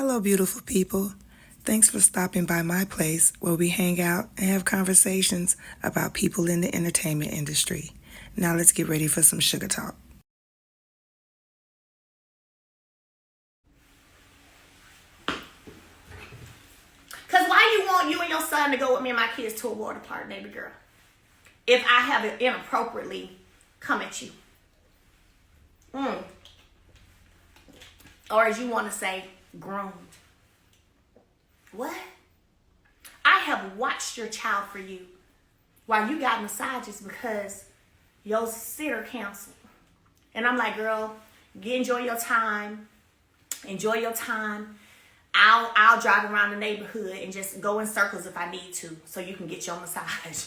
Hello, beautiful people. Thanks for stopping by my place where we hang out and have conversations about people in the entertainment industry. Now let's get ready for some sugar talk. Because why you want you and your son to go with me and my kids to a water park, baby girl? If I have it inappropriately come at you. Or as you want to say, groomed. What? I have watched your child for you while you got massages because your sitter canceled. And I'm like, girl, enjoy your time. Enjoy your time. I'll drive around the neighborhood and just go in circles if I need to so you can get your massage.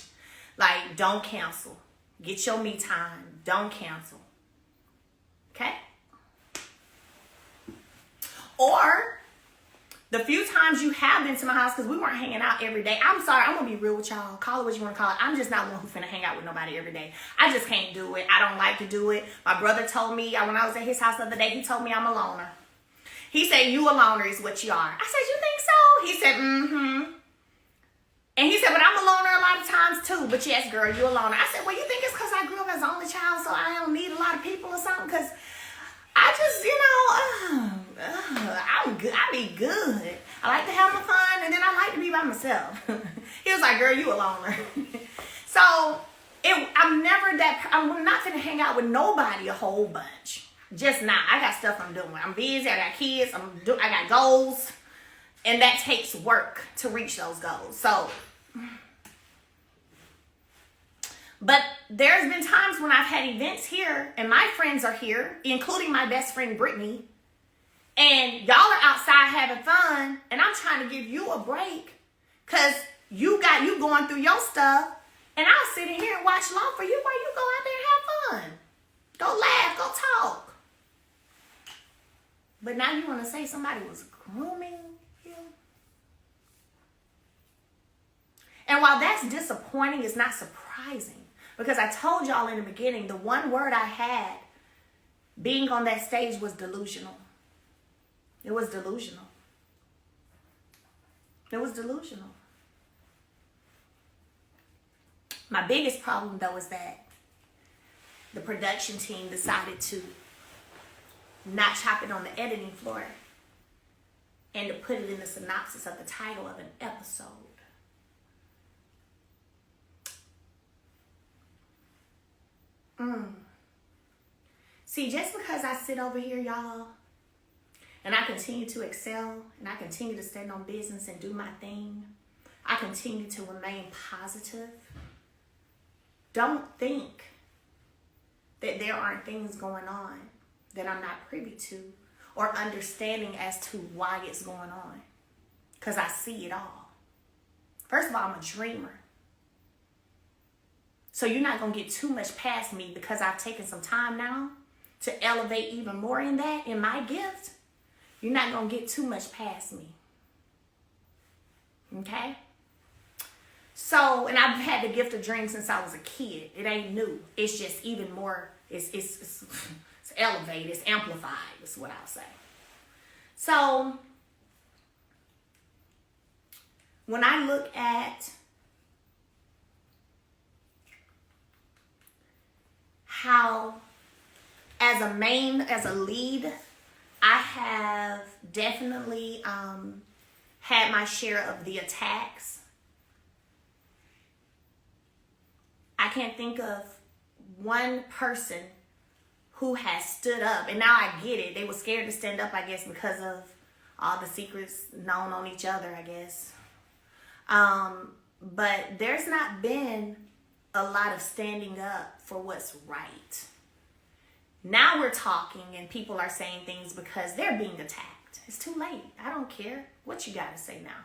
Like, don't cancel. Get your me time. Don't cancel. Okay? Or the few times you have been to my house, because we weren't hanging out every day. I'm sorry, I'm going to be real with y'all. Call it what you want to call it. I'm just not one who's finna hang out with nobody every day. I just can't do it. I don't like to do it. My brother told me, when I was at his house the other day, he told me I'm a loner. He said, you a loner is what you are. I said, you think so? He said, mm-hmm. And he said, but I'm a loner a lot of times too. But yes, girl, you a loner. I said, well, you think it's because I grew up as the only child so I don't need a lot of people or something? Because I just, I'm good. I be good. I like to have my fun, and then I like to be by myself. He was like, girl, you a loner. So I'm not going to hang out with nobody a whole bunch. Just not. I got stuff I'm doing. I'm busy. I got kids. I got goals. And that takes work to reach those goals. So, but there's been times when I've had events here and my friends are here, including my best friend, Brittany. And y'all are outside having fun. And I'm trying to give you a break because you going through your stuff. And I'll sit in here and watch Law for you while you go out there and have fun. Go laugh. Go talk. But now you want to say somebody was grooming you? And while that's disappointing, it's not surprising. Because I told y'all in the beginning, the one word I had being on that stage was delusional. It was delusional. It was delusional. My biggest problem, though, is that the production team decided to not chop it on the editing floor and to put it in the synopsis of the title of an episode. See, just because I sit over here, y'all, and I continue to excel and I continue to stand on business and do my thing, I continue to remain positive. Don't think that there aren't things going on that I'm not privy to or understanding as to why it's going on. Because I see it all. First of all, I'm a dreamer. So you're not going to get too much past me because I've taken some time now to elevate even more in that, in my gift. You're not going to get too much past me. Okay? So, and I've had the gift of dreams since I was a kid. It ain't new. It's just even more, it's elevated, it's amplified, is what I'll say. So, when I look at how, as a lead, I have definitely had my share of the attacks. I can't think of one person who has stood up, and now I get it. They were scared to stand up, I guess, because of all the secrets known on each other, I guess. But there's not been a lot of standing up for what's right. Now we're talking and people are saying things because they're being attacked. It's too late. I don't care what you got to say now.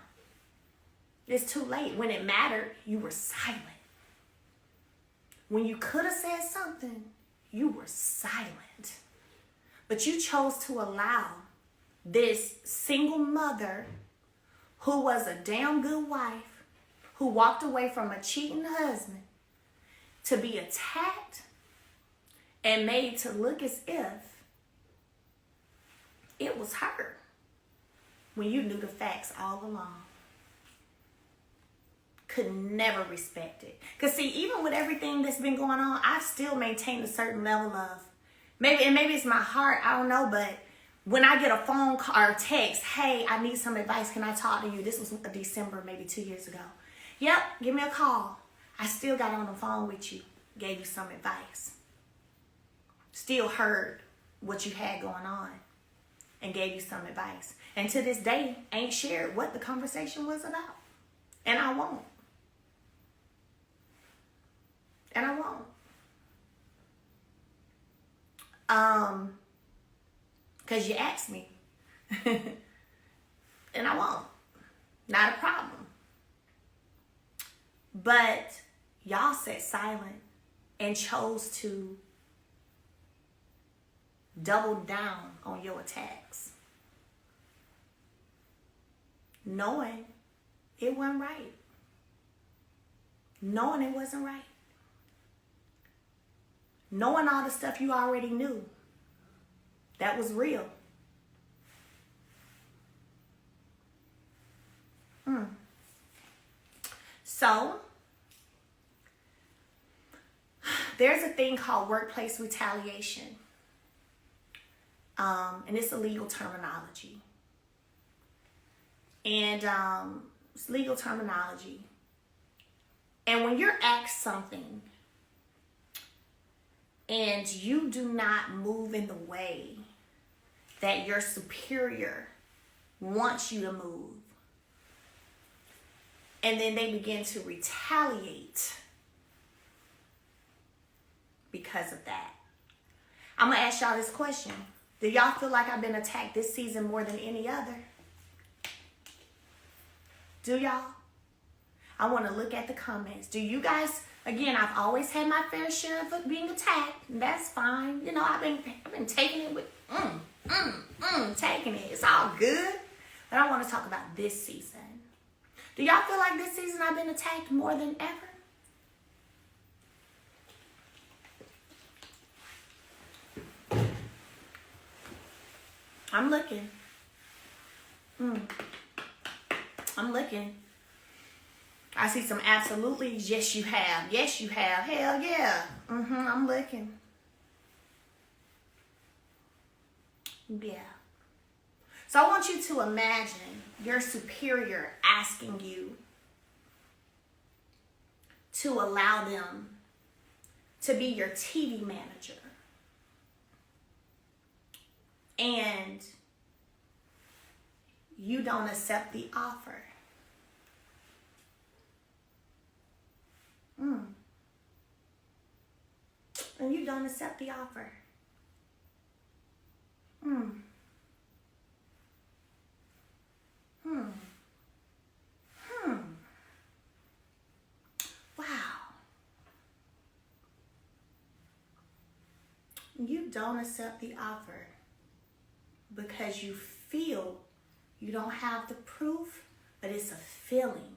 It's too late. When it mattered, you were silent. When you could have said something, you were silent. But you chose to allow this single mother who was a damn good wife, who walked away from a cheating husband, to be attacked and made to look as if it was her. when you knew the facts all along. Could never respect it. Because see, even with everything that's been going on, I've still maintained a certain level of, maybe it's my heart, I don't know, but when I get a phone call or text, hey, I need some advice, can I talk to you? This was December, maybe 2 years ago. Yep, give me a call. I still got on the phone with you, gave you some advice. Still heard what you had going on and gave you some advice. And to this day, ain't shared what the conversation was about. And I won't. And I won't. Because you asked me. And I won't. Not a problem. But y'all sat silent and chose to double down on your attacks. Knowing it wasn't right. Knowing it wasn't right. Knowing all the stuff you already knew. That was real. So, there's a thing called workplace retaliation. And it's a legal terminology. And it's legal terminology. And when you're asked something and you do not move in the way that your superior wants you to move, and then they begin to retaliate because of that. I'm going to ask y'all this question. Do y'all feel like I've been attacked this season more than any other? Do y'all? I want to look at the comments. Do you guys, again, I've always had my fair share of being attacked. And that's fine. You know, I've been taking it with, taking it. It's all good. But I want to talk about this season. Do y'all feel like this season I've been attacked more than ever? I'm looking. I'm looking. I see some absolutely, yes you have. Yes you have. Hell yeah. I'm looking. Yeah. So I want you to imagine your superior asking you to allow them to be your TV manager. And you don't accept the offer. And you don't accept the offer. Wow. You don't accept the offer because you feel you don't have the proof, but it's a feeling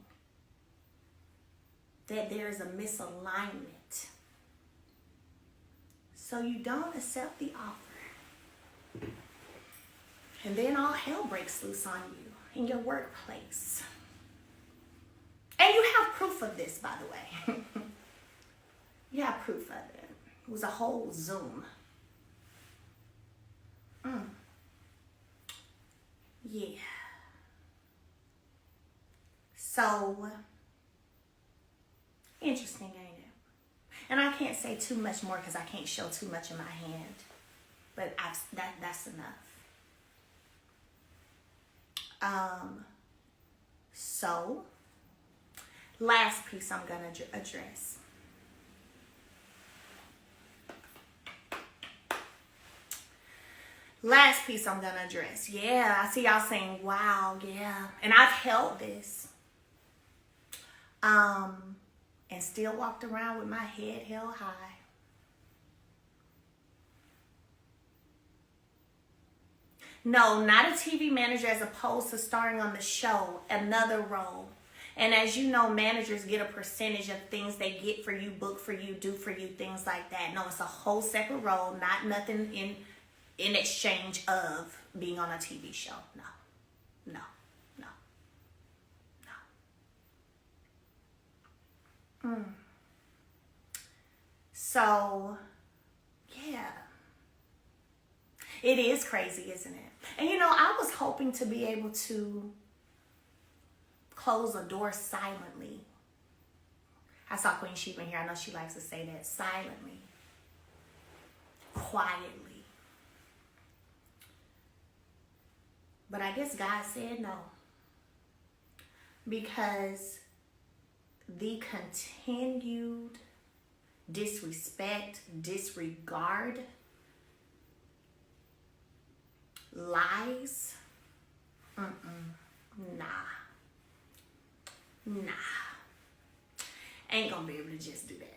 that there is a misalignment. So you don't accept the offer. And then all hell breaks loose on you in your workplace. And you have proof of this, by the way. You have proof of it. It was a whole Zoom. Yeah. So, interesting, ain't it? And I can't say too much more because I can't show too much in my hand. But that's enough. So, last piece I'm going to address. Last piece I'm going to address. Yeah, I see y'all saying, wow, yeah. And I've held this. And still walked around with my head held high. No, not a TV manager as opposed to starring on the show, another role. And as you know, managers get a percentage of things they get for you, book for you, do for you, things like that. No, it's a whole separate role, not nothing in exchange of being on a TV show. No. no, no, no. So, yeah. It is crazy, isn't it? And I was hoping to be able to close a door silently. I saw Queen Sheba in here. I know she likes to say that. Silently. Quietly. But I guess God said no. Because the continued disrespect, disregard, lies, nah. Ain't gonna be able to just do that.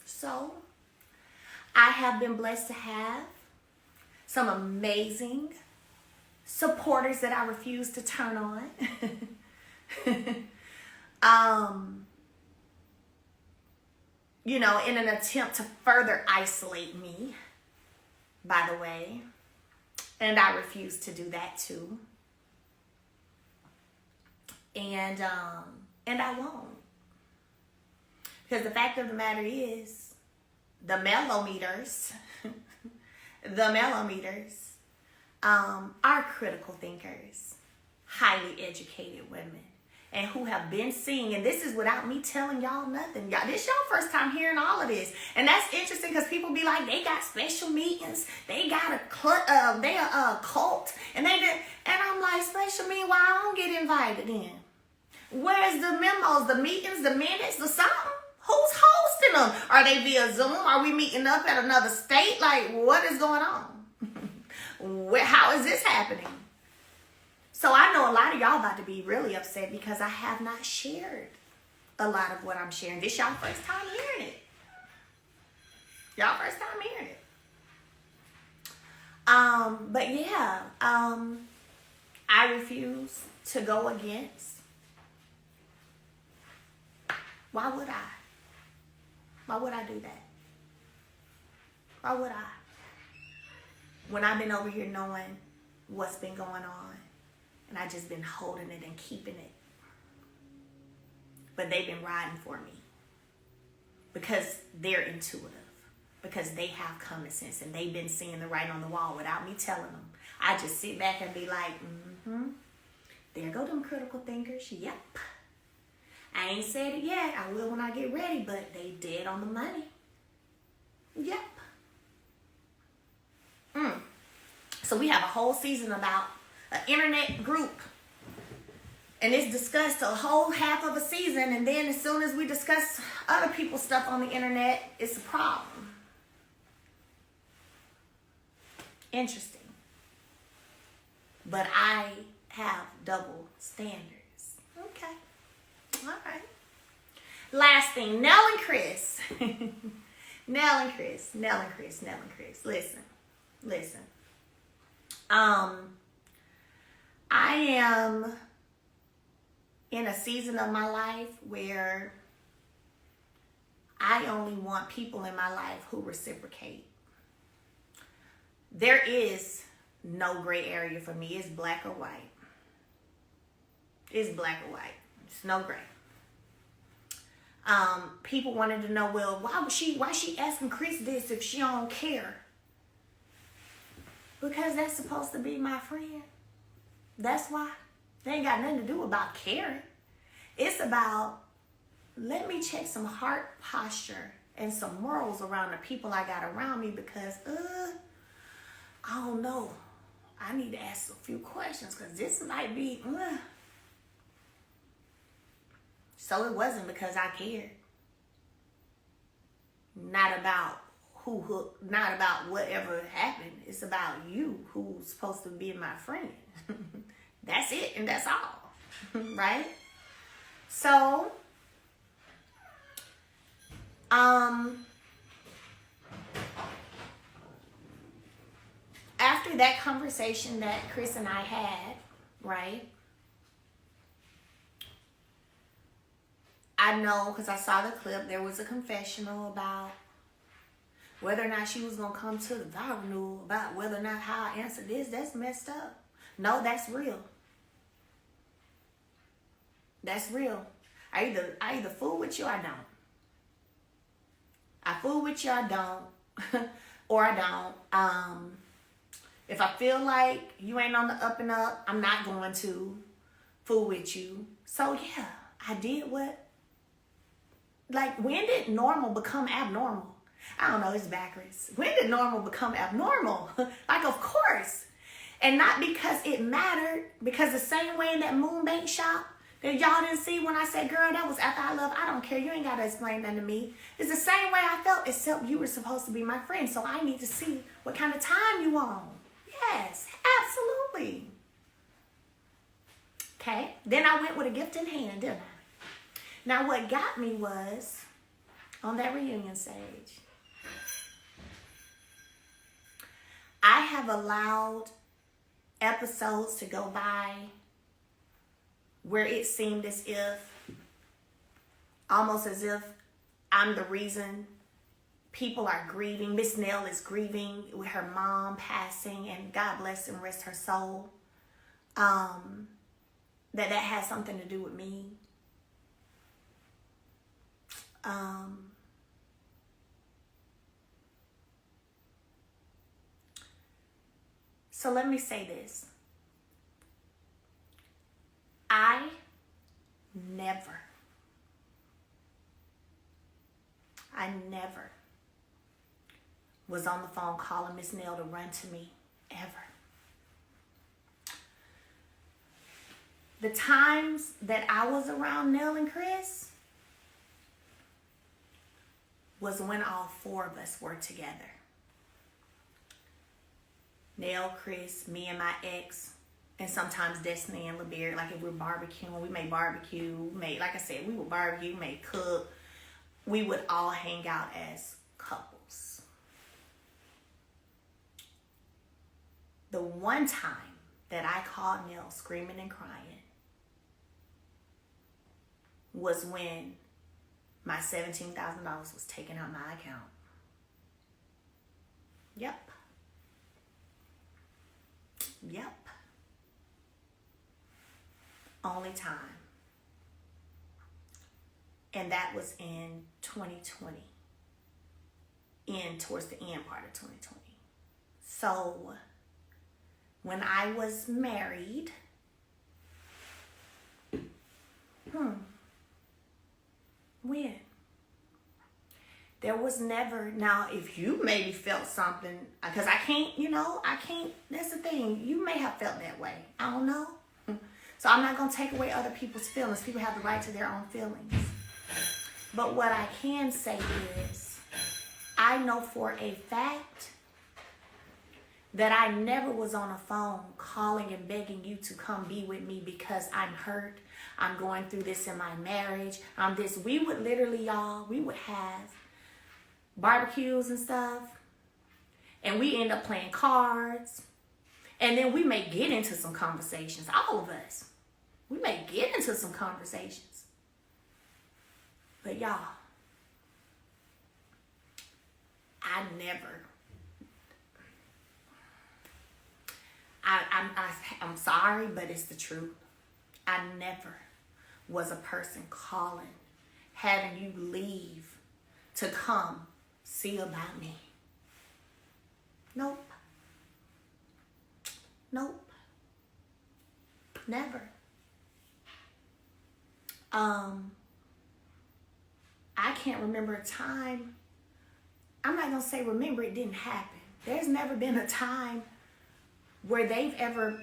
So, I have been blessed to have some amazing supporters that I refuse to turn on. In an attempt to further isolate me, by the way. And I refuse to do that too. And I won't. Because the fact of the matter is, the mellometers are critical thinkers, highly educated women, and who have been seeing, and this is without me telling y'all nothing. Y'all, this y'all first time hearing all of this. And that's interesting because people be like, they got special meetings, they got a cult, and I'm like, special meeting, why I don't get invited in? Where's the memos, the meetings, the minutes, the something? Who's hosting them? Are they via Zoom? Are we meeting up at another state? Like, what is going on? How is this happening? So I know a lot of y'all about to be really upset because I have not shared a lot of what I'm sharing. This y'all first time hearing it. Y'all first time hearing it. But yeah, I refuse to go against. Why would I? Why would I do that? Why would I? When I've been over here knowing what's been going on, and I just been holding it and keeping it. But they've been riding for me. Because they're intuitive. Because they have common sense. And they've been seeing the writing on the wall without me telling them. I just sit back and be like, there go them critical thinkers. Yep. I ain't said it yet. I will when I get ready. But they dead on the money. Yep. So we have a whole season about an internet group, and it's discussed a whole half of a season, and then as soon as we discuss other people's stuff on the internet, it's a problem. Interesting. But I have double standards. Okay. All right. Last thing, Nell and Chris. Nell and Chris. Listen. I am in a season of my life where I only want people in my life who reciprocate. There is no gray area for me. It's black or white. It's black or white. It's no gray. People wanted to know, well, why she asking Chris this if she don't care? Because that's supposed to be my friend. That's why. They ain't got nothing to do about caring. It's about, let me check some heart posture and some morals around the people I got around me because, I don't know. I need to ask a few questions because this might be, So it wasn't because I cared. Not about not about whatever happened. It's about you who's supposed to be my friend. That's it and that's all. Right? So, after that conversation that Chris and I had, right? I know because I saw the clip, there was a confessional about Whether or not she was going to come to the vow renewal about whether or not how I answered this, that's messed up. No, that's real. That's real. I either fool with you or I don't. I fool with you or I don't. Or I don't. If I feel like you ain't on the up and up, I'm not going to fool with you. So yeah, I did what? Like, when did normal become abnormal? I don't know, it's backwards. When did normal become abnormal? Like, of course. And not because it mattered, because the same way in that Moonbank shop that y'all didn't see when I said, girl, that was after I love, I don't care, you ain't got to explain that to me. It's the same way I felt, except you were supposed to be my friend, so I need to see what kind of time you on. Yes, absolutely. Okay, then I went with a gift in hand, didn't I? Now, what got me was, on that reunion stage, I have allowed episodes to go by where it seemed as if, almost as if I'm the reason people are grieving. Miss Nell is grieving with her mom passing, and God bless and rest her soul. That has something to do with me. So let me say this. I never was on the phone calling Miss Nell to run to me, ever. The times that I was around Nell and Chris was when all four of us were together. Nell, Chris, me and my ex, and sometimes Destiny and LeBeard. Like, if we're barbecuing, we may barbecue, like I said, we would barbecue, may cook. We would all hang out as couples. The one time that I called Nell screaming and crying was when my $17,000 was taken out my account. Yep. Only time. And that was in 2020. Towards the end part of 2020. So, when I was married, when? There was never, now if you maybe felt something, because I can't, that's the thing. You may have felt that way. I don't know. So I'm not going to take away other people's feelings. People have the right to their own feelings. But what I can say is, I know for a fact that I never was on a phone calling and begging you to come be with me because I'm hurt. I'm going through this in my marriage. We would literally, y'all, we would have barbecues and stuff. And we end up playing cards. And then we may get into some conversations. All of us. We may get into some conversations. But y'all, I'm sorry, but it's the truth. I never was a person calling, having you leave to come see about me. Nope. Never. I can't remember a time. I'm not going to say remember, it didn't happen. There's never been a time where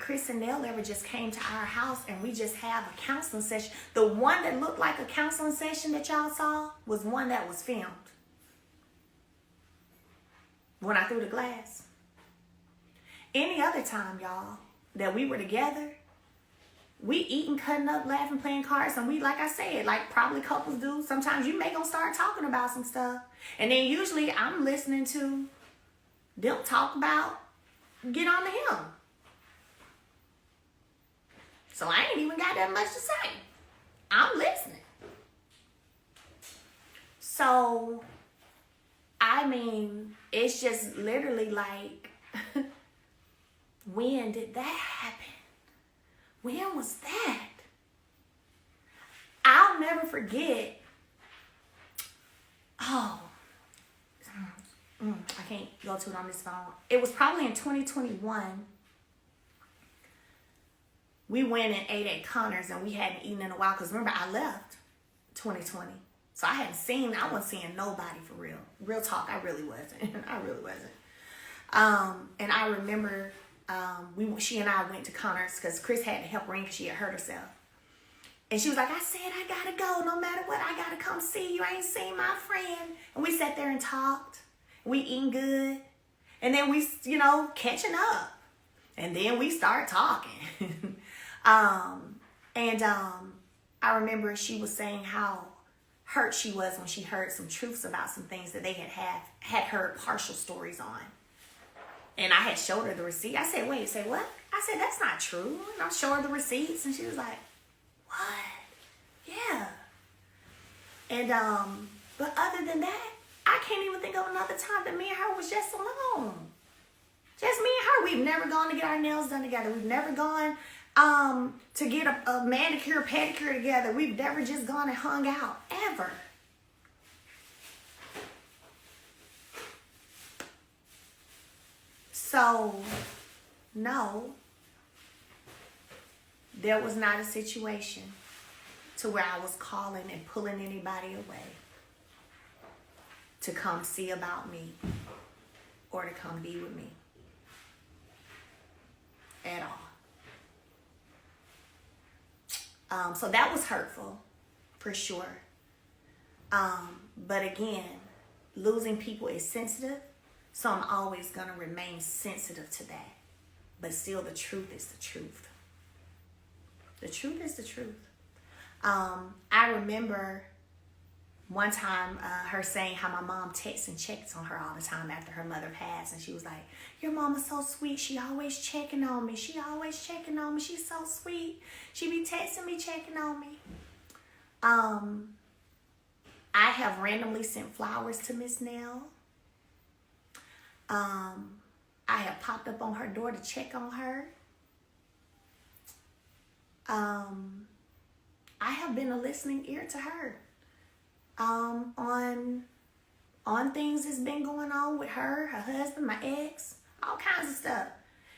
Chris and Nell ever just came to our house and we just have a counseling session. The one that looked like a counseling session that y'all saw was one that was filmed. When I threw the glass. Any other time, y'all, that we were together, we eating, cutting up, laughing, playing cards, and we, like I said, like probably couples do, sometimes you may gonna start talking about some stuff. And then usually I'm listening to them talk about, get on to him. So I ain't even got that much to say. I'm listening. So I mean, it's just literally like, when did that happen? When was that? I'll never forget. Oh, I can't go to it on this phone. It was probably in 2021. We went and ate at Connor's and we hadn't eaten in a while. Because remember, I left 2020. So I wasn't seeing nobody for real. Real talk, I really wasn't. I really wasn't. And I remember she and I went to Connor's because Chris had to help her in because she had hurt herself. And she was like, I said, I gotta go. No matter what, I gotta come see you. I ain't seen my friend. And we sat there and talked. We eating good. And then we, catching up. And then we start talking. I remember she was saying how hurt she was when she heard some truths about some things that they had heard partial stories on. And I had showed her the receipt. I said, wait, say what? I said, that's not true. And I showed her the receipts and she was like, what? Yeah. And, but other than that, I can't even think of another time that me and her was just alone. Just me and her. We've never gone to get our nails done together. We've never gone to get a manicure, pedicure together. We've never just gone and hung out, ever. So, no, there was not a situation to where I was calling and pulling anybody away to come see about me or to come be with me at all. So that was hurtful, for sure. But again, losing people is sensitive, so I'm always going to remain sensitive to that. But still, the truth is the truth. The truth is the truth. I remember one time her saying how my mom texts and checks on her all the time after her mother passed. And she was like, your mama's so sweet. She always checking on me. She always checking on me. She's so sweet. She be texting me, checking on me. I have randomly sent flowers to Miss Nell. I have popped up on her door to check on her. I have been a listening ear to her. On things that's been going on with her husband, my ex, all kinds of stuff.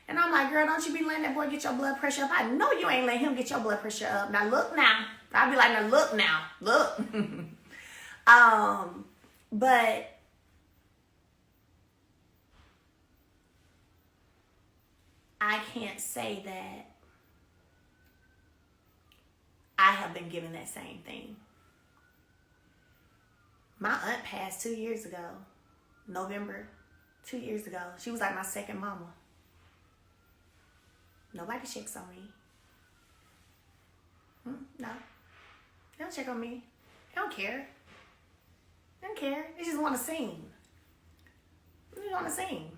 And I'm like, girl, don't you be letting that boy get your blood pressure up? I know you ain't letting him get your blood pressure up. Now look now. I'll be like, now look now. Look. But I can't say that I have been given that same thing. My aunt passed 2 years ago. November, 2 years ago. She was like my second mama. Nobody checks on me. No. They don't check on me. They don't care. They don't care. They just want to sing. They just want to sing.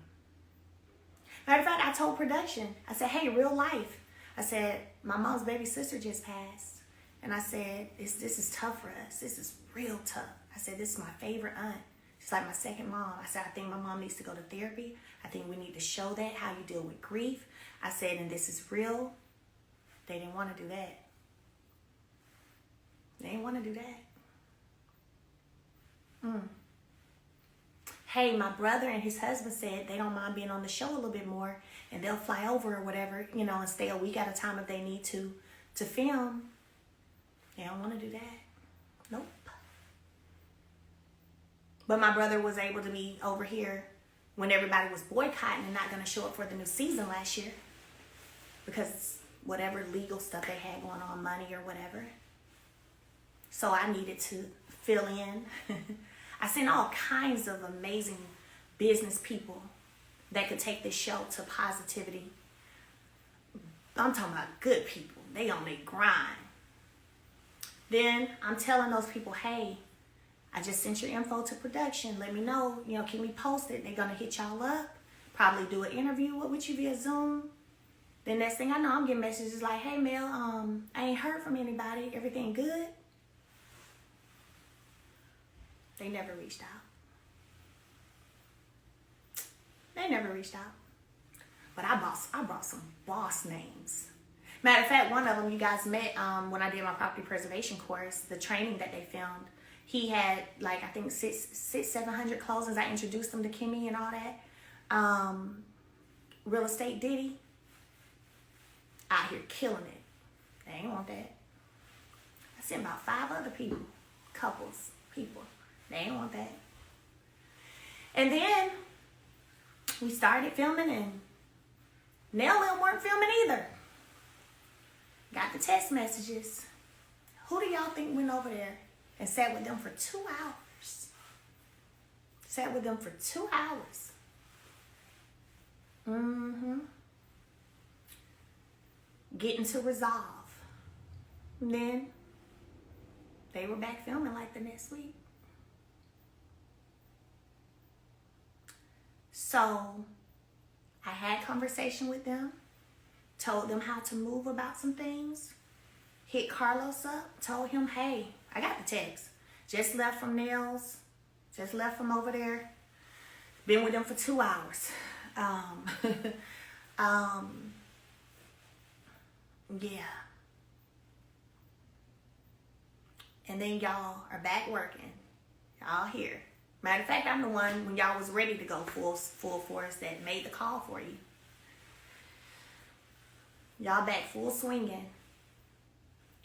Matter of fact, I told production, I said, hey, real life. I said, my mom's baby sister just passed. And I said, this is tough for us. This is real tough. I said, this is my favorite aunt. She's like my second mom. I said, I think my mom needs to go to therapy. I think we need to show that, how you deal with grief. I said, and this is real. They didn't want to do that. They didn't want to do that. Hey, my brother and his husband said they don't mind being on the show a little bit more, and they'll fly over or whatever, and stay a week at a time if they need to film. They don't want to do that. Nope. But my brother was able to be over here when everybody was boycotting and not going to show up for the new season last year because whatever legal stuff they had going on, money or whatever. So I needed to fill in. I seen all kinds of amazing business people that could take this show to positivity. I'm talking about good people. They on their grind. Then I'm telling those people, hey, I just sent your info to production. Let me know, keep me posted. They're going to hit y'all up. Probably do an interview with you via Zoom. Then next thing I know, I'm getting messages like, hey, Mel, I ain't heard from anybody. Everything good? They never reached out. They never reached out. But I brought some boss names. Matter of fact, one of them you guys met when I did my property preservation course, the training that they filmed. He had like, I think 700 closings. I introduced him to Kimmy and all that. Real estate Diddy. Out here killing it. They ain't want that. I sent about 5 other people. Couples. People. They ain't want that. And then we started filming and Nell and weren't filming either. Got the text messages. Who do y'all think went over there and sat with them for 2 hours? Sat with them for 2 hours. Getting to resolve. And then they were back filming like the next week. So I had conversation with them, told them how to move about some things, hit Carlos up, told him, hey, I got the text. Just left from Nails, just left from over there. Been with them for 2 hours. Yeah. And then y'all are back working. Y'all here. Matter of fact, I'm the one when y'all was ready to go full force that made the call for you. Y'all back full swinging.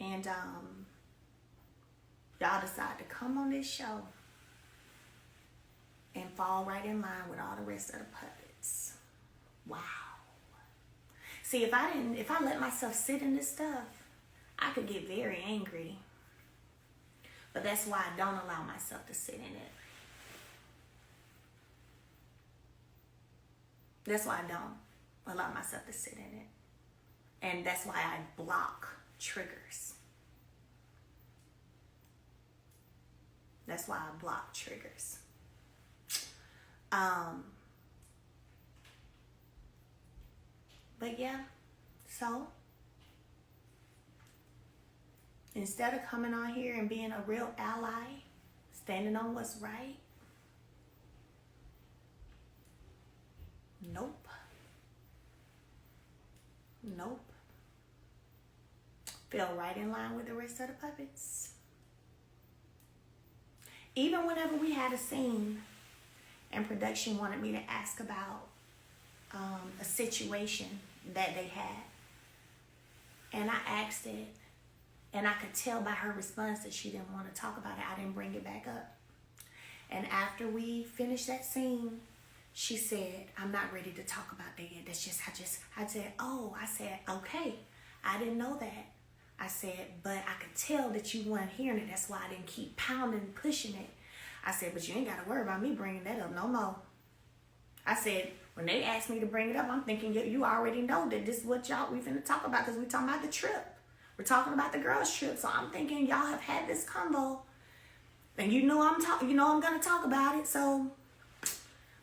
And y'all decide to come on this show and fall right in line with all the rest of the puppets. Wow. See, if I let myself sit in this stuff, I could get very angry. But that's why I don't allow myself to sit in it. That's why I don't allow myself to sit in it. And that's why I block triggers. That's why I block triggers. But yeah, so instead of coming on here and being a real ally, standing on what's right, nope. Fell right in line with the rest of the puppets. Even whenever we had a scene and production wanted me to ask about a situation that they had, and I asked it, and I could tell by her response that she didn't want to talk about it. I didn't bring it back up. And after we finished that scene, she said, I'm not ready to talk about that yet. I said, okay. I didn't know that. I said, but I could tell that you weren't hearing it. That's why I didn't keep pounding, pushing it. I said, but you ain't got to worry about me bringing that up no more. I said, when they asked me to bring it up, I'm thinking you already know that this is what we finna talk about, because we talking about the trip. We're talking about the girls' trip. So I'm thinking y'all have had this convo, and I'm gonna talk about it. So,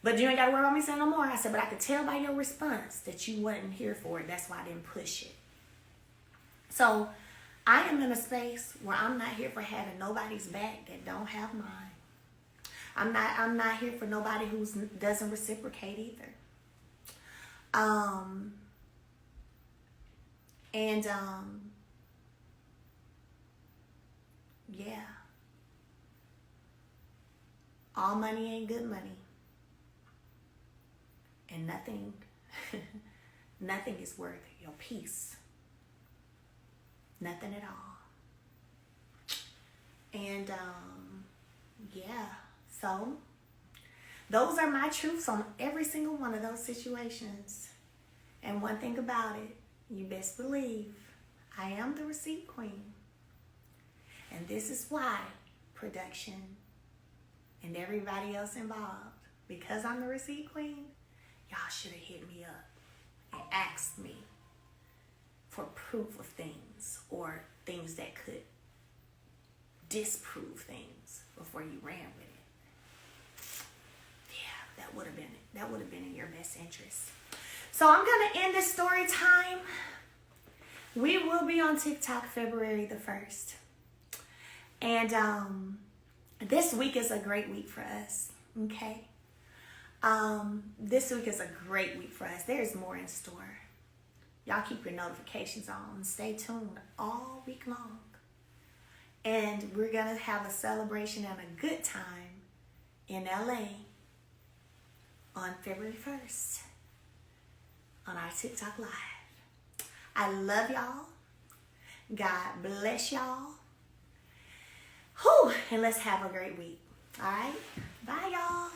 but you ain't gotta worry about me saying no more. I said, but I could tell by your response that you wasn't here for it. That's why I didn't push it. So I am in a space where I'm not here for having nobody's back that don't have mine. I'm not here for nobody who doesn't reciprocate either. Yeah. All money ain't good money. And nothing is worth your peace. Nothing at all. And yeah. So those are my truths on every single one of those situations. And one thing about it, you best believe I am the receipt queen. And this is why production and everybody else involved, because I'm the receipt queen, y'all should have hit me up and asked me for proof of things or things that could disprove things before you ran with it. Yeah, that would have been in your best interest. So I'm gonna end this story time. We will be on TikTok February the 1st. And this week is a great week for us, okay? This week is a great week for us. There's more in store. Y'all keep your notifications on and stay tuned all week long. And we're going to have a celebration and a good time in LA on February 1st on our TikTok Live. I love y'all. God bless y'all. Whew, and let's have a great week. All right? Bye, y'all.